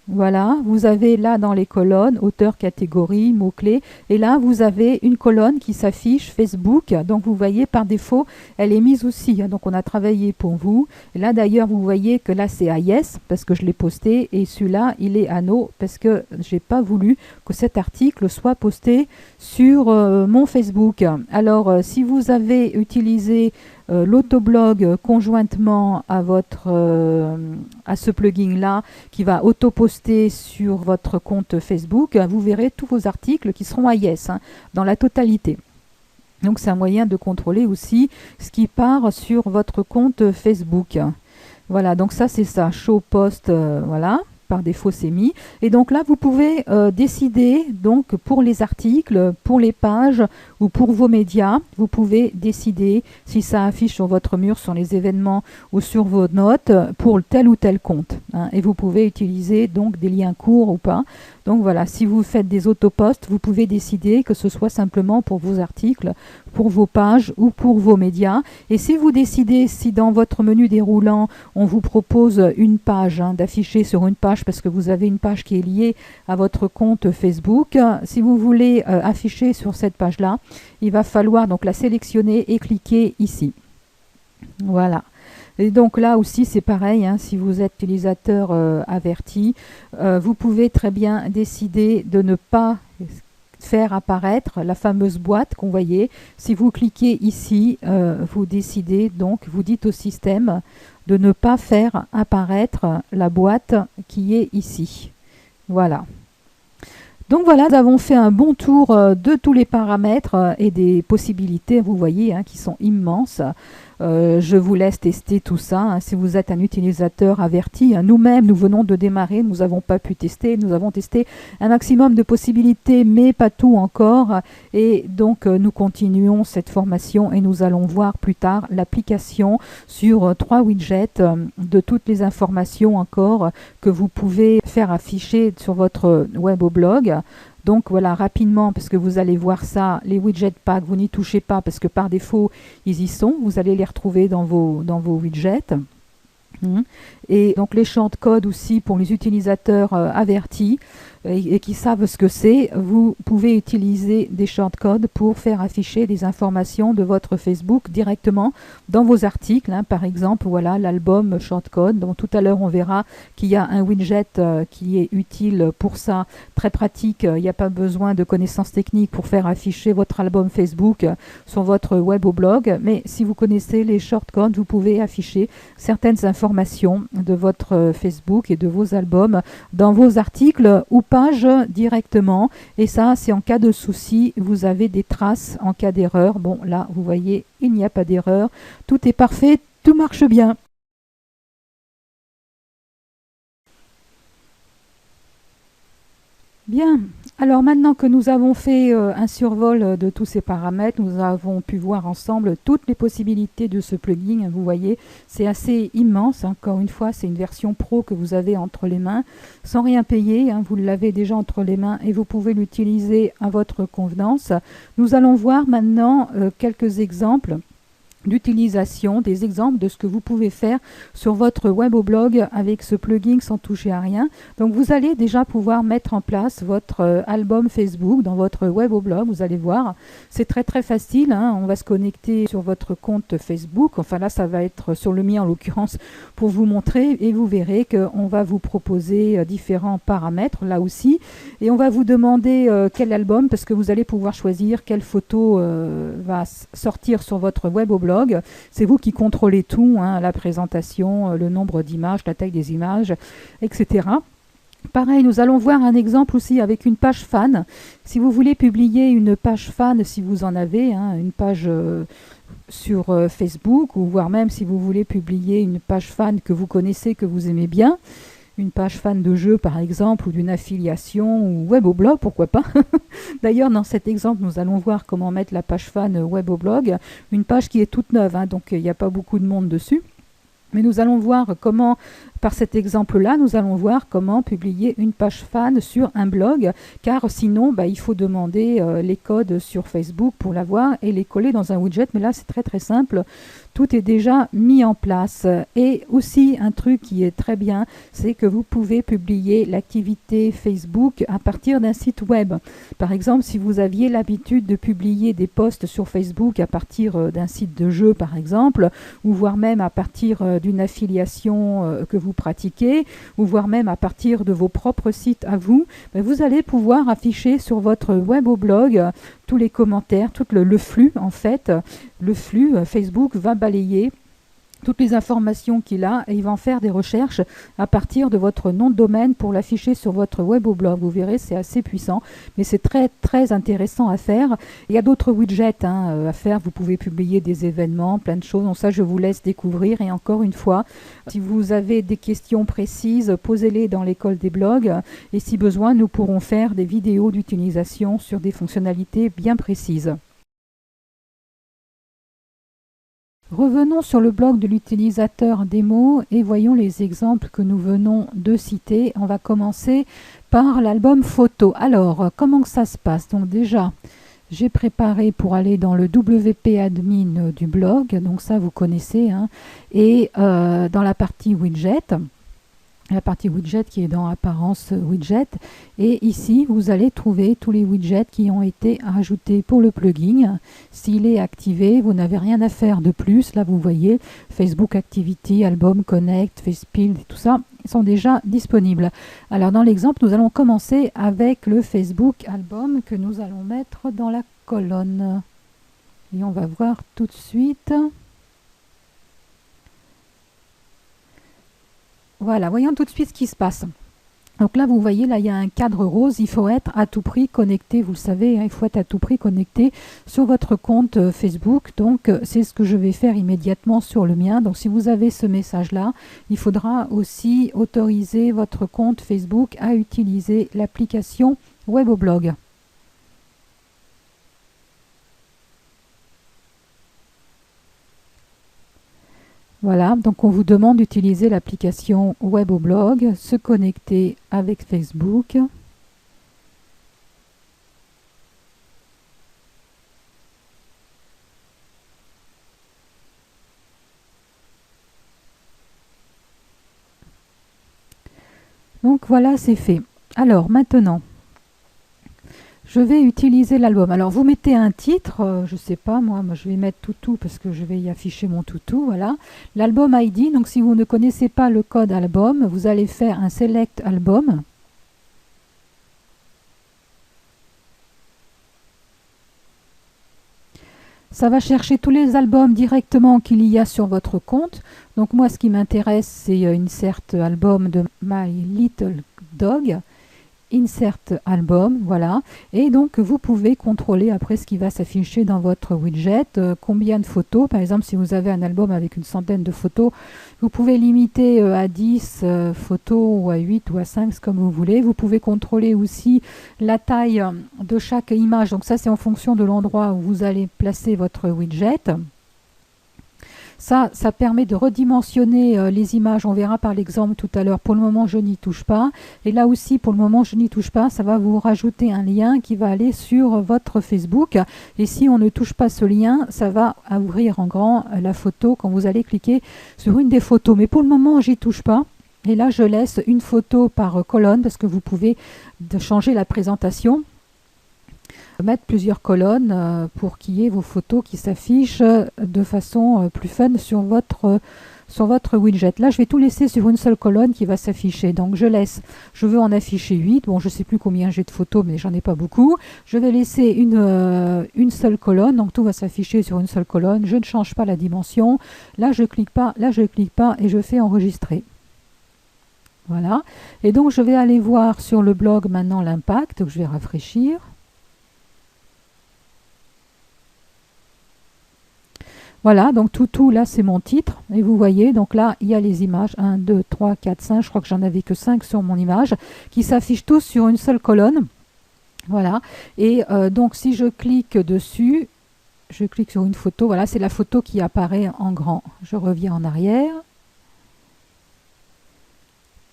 voilà, vous avez là dans les colonnes, auteur, catégorie, mots-clés, et là vous avez une colonne qui s'affiche Facebook, donc vous voyez par défaut, elle est mise aussi, hein, donc on a travaillé pour vous, et là d'ailleurs vous voyez que là c'est à yes, parce que je l'ai posté, et celui-là il est à no, parce que j'ai pas voulu que cet article soit posté sur mon Facebook. Alors si vous avez utilisé l'autoblog conjointement à ce plugin là qui va auto-poster sur votre compte Facebook, vous verrez tous vos articles qui seront à yes, hein, dans la totalité. Donc c'est un moyen de contrôler aussi ce qui part sur votre compte Facebook. Voilà, donc ça c'est ça, show post, voilà. par défaut c'est mis. Et donc là, vous pouvez décider, donc pour les articles, pour les pages ou pour vos médias, vous pouvez décider si ça affiche sur votre mur, sur les événements ou sur vos notes, pour tel ou tel compte. Hein. Et vous pouvez utiliser donc des liens courts ou pas. Donc voilà, si vous faites des autoposts, vous pouvez décider que ce soit simplement pour vos articles, pour vos pages ou pour vos médias. Et si vous décidez, si dans votre menu déroulant, on vous propose une page, d'afficher sur une page parce que vous avez une page qui est liée à votre compte Facebook, si vous voulez afficher sur cette page-là, il va falloir donc la sélectionner et cliquer ici. Voilà. Et donc là aussi c'est pareil, si vous êtes utilisateur averti, vous pouvez très bien décider de ne pas faire apparaître la fameuse boîte qu'on voyait. Si vous cliquez ici, vous décidez donc, vous dites au système de ne pas faire apparaître la boîte qui est ici. Voilà. Donc voilà, nous avons fait un bon tour de tous les paramètres et des possibilités, vous voyez, qui sont immenses. Je vous laisse tester tout ça. Si vous êtes un utilisateur averti, nous-mêmes, nous venons de démarrer, nous n'avons pas pu tester. Nous avons testé un maximum de possibilités, mais pas tout encore. Et donc, nous continuons cette formation et nous allons voir plus tard l'application sur 3 widgets de toutes les informations encore que vous pouvez faire afficher sur votre web au blog. Donc voilà, rapidement, parce que vous allez voir ça, les widgets pack, vous n'y touchez pas parce que par défaut, ils y sont. Vous allez les retrouver dans vos widgets. Et donc les champs de code aussi pour les utilisateurs avertis et qui savent ce que c'est, vous pouvez utiliser des champs de code pour faire afficher des informations de votre Facebook directement dans vos articles. Par exemple, voilà l'album champ de code. Donc tout à l'heure on verra qu'il y a un widget qui est utile pour ça, très pratique. Il n'y a pas besoin de connaissances techniques pour faire afficher votre album Facebook sur votre web au blog. Mais si vous connaissez les shortcodes, vous pouvez afficher certaines informations de votre Facebook et de vos albums dans vos articles ou pages directement. Et ça, c'est en cas de souci, vous avez des traces en cas d'erreur. Bon, là, vous voyez, il n'y a pas d'erreur. Tout est parfait, tout marche bien. Bien, alors maintenant que nous avons fait un survol de tous ces paramètres, nous avons pu voir ensemble toutes les possibilités de ce plugin. Vous voyez, c'est assez immense. Encore une fois, c'est une version pro que vous avez entre les mains, sans rien payer. Vous l'avez déjà entre les mains et vous pouvez l'utiliser à votre convenance. Nous allons voir maintenant quelques exemples d'utilisation, des exemples de ce que vous pouvez faire sur votre web au blog avec ce plugin sans toucher à rien. Donc vous allez déjà pouvoir mettre en place votre album Facebook dans votre web au blog. Vous allez voir, c'est très très facile. On va se connecter sur votre compte Facebook. Enfin là, ça va être sur le mien en l'occurrence pour vous montrer et vous verrez qu'on va vous proposer différents paramètres là aussi. Et on va vous demander quel album parce que vous allez pouvoir choisir quelle photo va sortir sur votre web au blog. C'est vous qui contrôlez tout, la présentation, le nombre d'images, la taille des images, etc. Pareil, nous allons voir un exemple aussi avec une page fan. Si vous voulez publier une page fan, si vous en avez, une page sur Facebook, ou voire même si vous voulez publier une page fan que vous connaissez, que vous aimez bien, une page fan de jeu par exemple, ou d'une affiliation, ou web au blog, pourquoi pas. D'ailleurs, dans cet exemple, nous allons voir comment mettre la page fan web au blog, une page qui est toute neuve, donc il n'y a pas beaucoup de monde dessus. Mais nous allons voir comment, par cet exemple-là, nous allons voir comment publier une page fan sur un blog, car sinon, il faut demander les codes sur Facebook pour l'avoir et les coller dans un widget. Mais là, c'est très très simple. Tout est déjà mis en place. Et aussi, un truc qui est très bien, c'est que vous pouvez publier l'activité Facebook à partir d'un site web. Par exemple, si vous aviez l'habitude de publier des posts sur Facebook à partir d'un site de jeu, par exemple, ou voire même à partir d'une affiliation que vous pratiquez, ou voire même à partir de vos propres sites à vous, vous allez pouvoir afficher sur votre web au blog tous les commentaires, tout le flux en fait. Le flux Facebook va balayer toutes les informations qu'il a et il va en faire des recherches à partir de votre nom de domaine pour l'afficher sur votre web ou blog. Vous verrez, c'est assez puissant, mais c'est très très intéressant à faire. Il y a d'autres widgets à faire, vous pouvez publier des événements, plein de choses, donc ça je vous laisse découvrir. Et encore une fois, si vous avez des questions précises, posez-les dans l'école des blogs et si besoin, nous pourrons faire des vidéos d'utilisation sur des fonctionnalités bien précises. Revenons sur le blog de l'utilisateur démo et voyons les exemples que nous venons de citer. On va commencer par l'album photo. Alors, comment que ça se passe? Donc déjà, j'ai préparé pour aller dans le WP admin du blog, donc ça vous connaissez, et dans la partie widget qui est dans apparence widget, et ici vous allez trouver tous les widgets qui ont été rajoutés pour le plugin. S'il est activé, vous n'avez rien à faire de plus. Là vous voyez Facebook Activity, Album, Connect, FaceBuild, tout ça sont déjà disponibles. Alors dans l'exemple, nous allons commencer avec le Facebook Album que nous allons mettre dans la colonne. Et on va voir tout de suite. Voilà, voyons tout de suite ce qui se passe. Donc là, vous voyez, là, il y a un cadre rose. Il faut être à tout prix connecté. Vous le savez, il faut être à tout prix connecté sur votre compte Facebook. Donc, c'est ce que je vais faire immédiatement sur le mien. Donc, si vous avez ce message-là, il faudra aussi autoriser votre compte Facebook à utiliser l'application Weboblog. Voilà, donc on vous demande d'utiliser l'application Weboblog, se connecter avec Facebook. Donc voilà, c'est fait. Alors maintenant, je vais utiliser l'album. Alors vous mettez un titre, je sais pas, moi je vais mettre toutou parce que je vais y afficher mon toutou, voilà. L'album ID, donc si vous ne connaissez pas le code album, vous allez faire un select album. Ça va chercher tous les albums directement qu'il y a sur votre compte. Donc moi ce qui m'intéresse c'est insert album de My Little Dog. Insert album, voilà, et donc vous pouvez contrôler après ce qui va s'afficher dans votre widget, combien de photos. Par exemple, si vous avez un album avec une centaine de photos, vous pouvez limiter à 10 photos ou à 8 ou à 5, comme vous voulez. Vous pouvez contrôler aussi la taille de chaque image, donc ça c'est en fonction de l'endroit où vous allez placer votre widget. Ça permet de redimensionner les images. On verra par l'exemple tout à l'heure. Pour le moment, je n'y touche pas. Et là aussi, pour le moment, je n'y touche pas. Ça va vous rajouter un lien qui va aller sur votre Facebook. Et si on ne touche pas ce lien, ça va ouvrir en grand la photo quand vous allez cliquer sur une des photos. Mais pour le moment, j'y touche pas. Et là, je laisse une photo par colonne parce que vous pouvez changer la présentation. Mettre plusieurs colonnes pour qu'il y ait vos photos qui s'affichent de façon plus fun sur votre widget. Là, je vais tout laisser sur une seule colonne qui va s'afficher. Donc, je veux en afficher 8. Bon, je ne sais plus combien j'ai de photos, mais j'en ai pas beaucoup. Je vais laisser une seule colonne. Donc, tout va s'afficher sur une seule colonne. Je ne change pas la dimension. Là, je clique pas. Là, je clique pas et je fais enregistrer. Voilà. Et donc, je vais aller voir sur le blog maintenant l'impact. Je vais rafraîchir. Voilà, donc tout là, c'est mon titre. Et vous voyez, donc là, il y a les images. 1, 2, 3, 4, 5. Je crois que j'en avais que 5 sur mon image, qui s'affichent tous sur une seule colonne. Voilà. Et donc, si je clique dessus, je clique sur une photo. Voilà, c'est la photo qui apparaît en grand. Je reviens en arrière.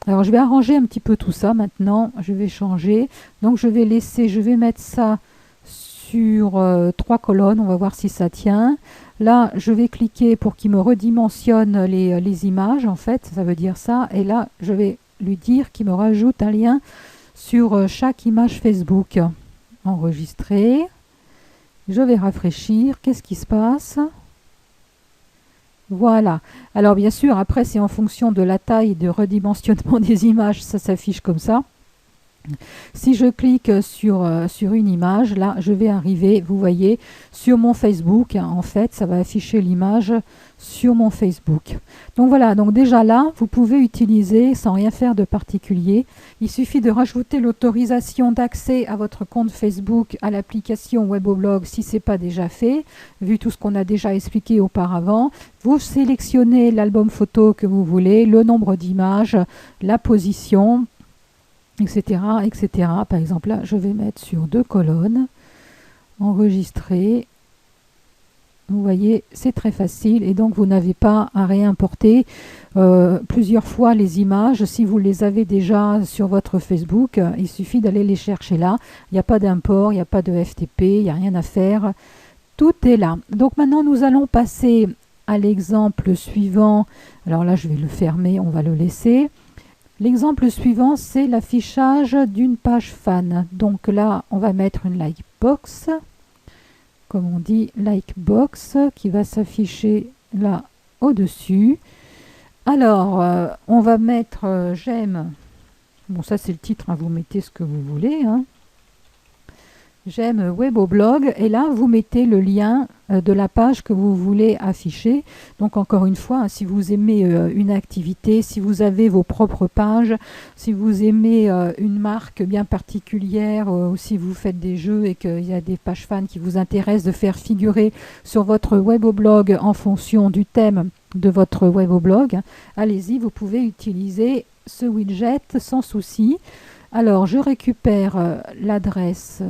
Alors, je vais arranger un petit peu tout ça. Maintenant, je vais changer. Donc, je vais mettre ça sur 3 colonnes. On va voir si ça tient. Là, je vais cliquer pour qu'il me redimensionne les images, en fait, ça veut dire ça. Et là, je vais lui dire qu'il me rajoute un lien sur chaque image Facebook. Enregistrer. Je vais rafraîchir. Qu'est-ce qui se passe? Voilà. Alors, bien sûr, après, c'est en fonction de la taille de redimensionnement des images, ça s'affiche comme ça. Si je clique sur une image, là, je vais arriver, vous voyez, sur mon Facebook. En fait, ça va afficher l'image sur mon Facebook. Donc voilà, donc déjà là, vous pouvez utiliser sans rien faire de particulier. Il suffit de rajouter l'autorisation d'accès à votre compte Facebook à l'application Weboblog si ce n'est pas déjà fait, vu tout ce qu'on a déjà expliqué auparavant. Vous sélectionnez l'album photo que vous voulez, le nombre d'images, la position, etc., etc. Par exemple, là, je vais mettre sur 2 colonnes, enregistrer. Vous voyez, c'est très facile et donc vous n'avez pas à réimporter plusieurs fois les images. Si vous les avez déjà sur votre Facebook, il suffit d'aller les chercher là. Il n'y a pas d'import, il n'y a pas de FTP, il n'y a rien à faire. Tout est là. Donc maintenant, nous allons passer à l'exemple suivant. Alors là, je vais le fermer, on va le laisser. L'exemple suivant, c'est l'affichage d'une page fan. Donc là, on va mettre une like box, comme on dit, like box, qui va s'afficher là au-dessus. Alors, on va mettre j'aime. Bon, ça c'est le titre, hein, vous mettez ce que vous voulez. Hein. J'aime Weboblog et là vous mettez le lien de la page que vous voulez afficher. Donc encore une fois, si vous aimez une activité, si vous avez vos propres pages, si vous aimez une marque bien particulière ou si vous faites des jeux et qu'il y a des pages fans qui vous intéressent de faire figurer sur votre Weboblog en fonction du thème de votre Weboblog, allez-y, vous pouvez utiliser ce widget sans souci. Alors je récupère l'adresse.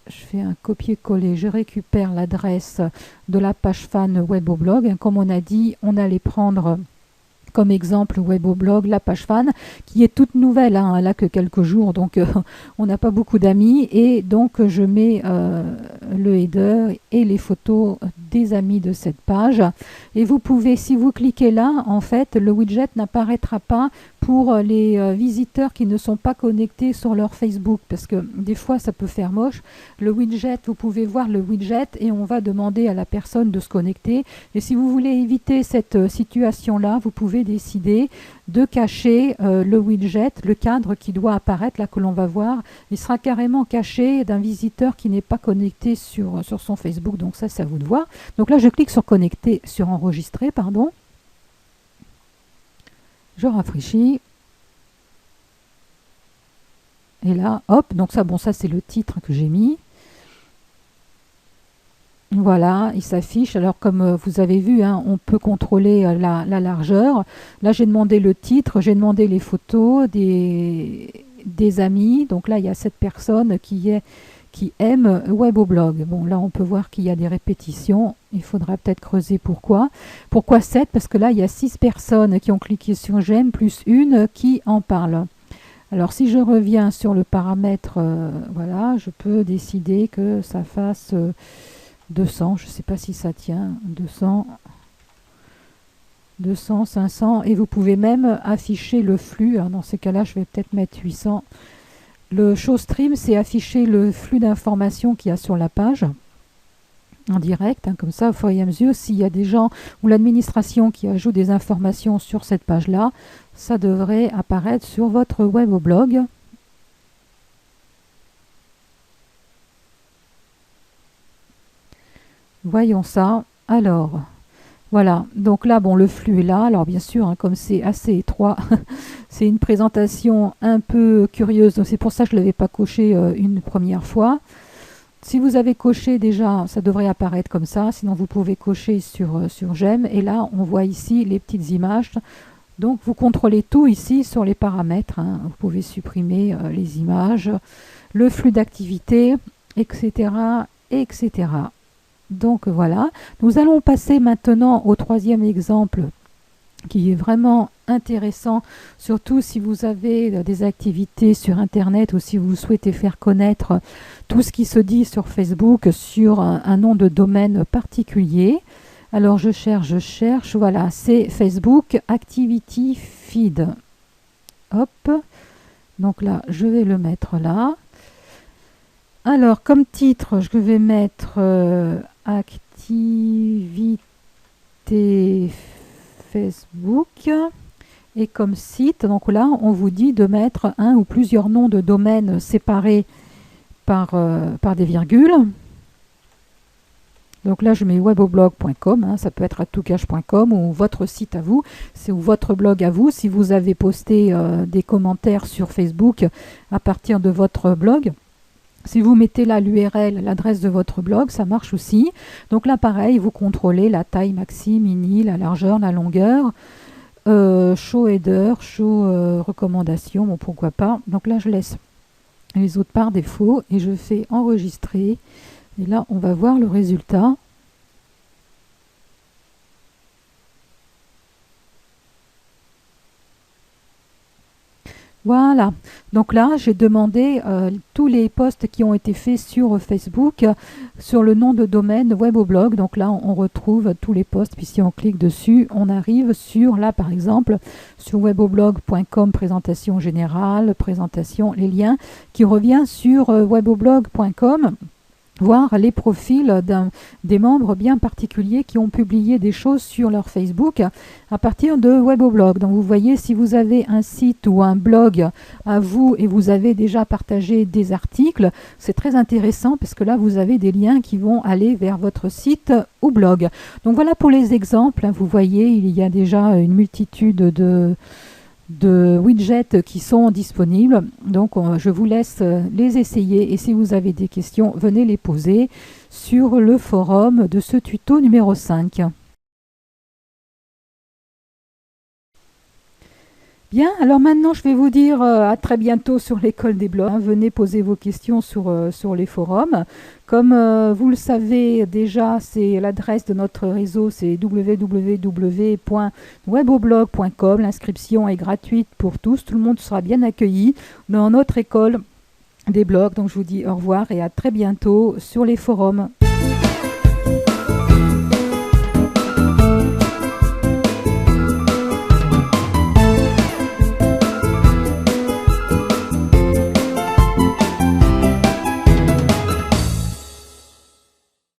Je fais un copier-coller, je récupère l'adresse de la page fan Weboblog. Comme on a dit, on allait prendre comme exemple Weboblog, la page fan, qui est toute nouvelle, hein, elle n'a que quelques jours, donc on n'a pas beaucoup d'amis, et donc je mets le header et les photos des amis de cette page. Et vous pouvez, si vous cliquez là, en fait, le widget n'apparaîtra pas pour les visiteurs qui ne sont pas connectés sur leur Facebook, parce que des fois ça peut faire moche. Le widget, vous pouvez voir le widget et on va demander à la personne de se connecter. Et si vous voulez éviter cette situation-là, vous pouvez décider de cacher le widget, le cadre qui doit apparaître, là que l'on va voir. Il sera carrément caché d'un visiteur qui n'est pas connecté sur son Facebook, donc ça c'est à vous de voir. Donc là je clique sur connecter, sur enregistrer, pardon. Je rafraîchis. Et là, hop, donc ça, bon, ça c'est le titre que j'ai mis. Voilà, il s'affiche. Alors comme vous avez vu, hein, on peut contrôler la largeur. Là, j'ai demandé le titre, j'ai demandé les photos des amis. Donc là, il y a cette personne qui aime Weboblog. Bon, là, on peut voir qu'il y a des répétitions. Il faudra peut-être creuser pourquoi. Pourquoi 7? Parce que là, il y a 6 personnes qui ont cliqué sur j'aime, plus une qui en parle. Alors, si je reviens sur le paramètre, voilà, je peux décider que ça fasse 200. Je ne sais pas si ça tient. 200, 500. Et vous pouvez même afficher le flux. Alors, dans ces cas-là, je vais peut-être mettre 800. Le show stream, c'est afficher le flux d'informations qu'il y a sur la page en direct, hein, comme ça, au fur et à mesure, s'il y a des gens ou l'administration qui ajoute des informations sur cette page-là, ça devrait apparaître sur votre Weboblog. Voyons ça. Alors, voilà, donc là, bon, le flux est là. Alors bien sûr, hein, comme c'est assez étroit, c'est une présentation un peu curieuse. Donc c'est pour ça que je ne l'avais pas coché une première fois. Si vous avez coché déjà, ça devrait apparaître comme ça. Sinon, vous pouvez cocher sur j'aime. Et là, on voit ici les petites images. Donc vous contrôlez tout ici sur les paramètres. Hein. Vous pouvez supprimer les images, le flux d'activité, etc., etc. Donc voilà, nous allons passer maintenant au troisième exemple qui est vraiment intéressant, surtout si vous avez des activités sur Internet ou si vous souhaitez faire connaître tout ce qui se dit sur Facebook sur un nom de domaine particulier. Alors je cherche, voilà, c'est Facebook Activity Feed. Hop, donc là, je vais le mettre là. Alors, comme titre, je vais mettre Activité Facebook. Et comme site, donc là, on vous dit de mettre un ou plusieurs noms de domaine séparés par des virgules. Donc là, je mets weboblog.com, hein, ça peut être atoucache.com ou votre site à vous, c'est votre blog à vous. Si vous avez posté des commentaires sur Facebook à partir de votre blog, si vous mettez là l'URL, l'adresse de votre blog, ça marche aussi. Donc là, pareil, vous contrôlez la taille maxi, mini, la largeur, la longueur, show header, show recommandation, bon pourquoi pas. Donc là, je laisse les autres par défaut et je fais enregistrer. Et là, on va voir le résultat. Voilà, donc là j'ai demandé tous les posts qui ont été faits sur Facebook sur le nom de domaine Weboblog. Donc là on retrouve tous les posts, puis si on clique dessus, on arrive sur, là par exemple, sur weboblog.com, présentation générale, présentation, les liens, qui revient sur weboblog.com. Voir les profils des membres bien particuliers qui ont publié des choses sur leur Facebook à partir de Weboblog. Donc vous voyez, si vous avez un site ou un blog à vous et vous avez déjà partagé des articles, c'est très intéressant parce que là vous avez des liens qui vont aller vers votre site ou blog. Donc voilà pour les exemples. Vous voyez, il y a déjà une multitude de widgets qui sont disponibles. Donc je vous laisse les essayer et si vous avez des questions, venez les poser sur le forum de ce tuto numéro 5. Bien, alors maintenant je vais vous dire à très bientôt sur l'école des blogs. Venez poser vos questions sur les forums. Comme vous le savez déjà, c'est l'adresse de notre réseau, c'est www.weboblog.com. L'inscription est gratuite pour tous, tout le monde sera bien accueilli dans notre école des blogs. Donc je vous dis au revoir et à très bientôt sur les forums.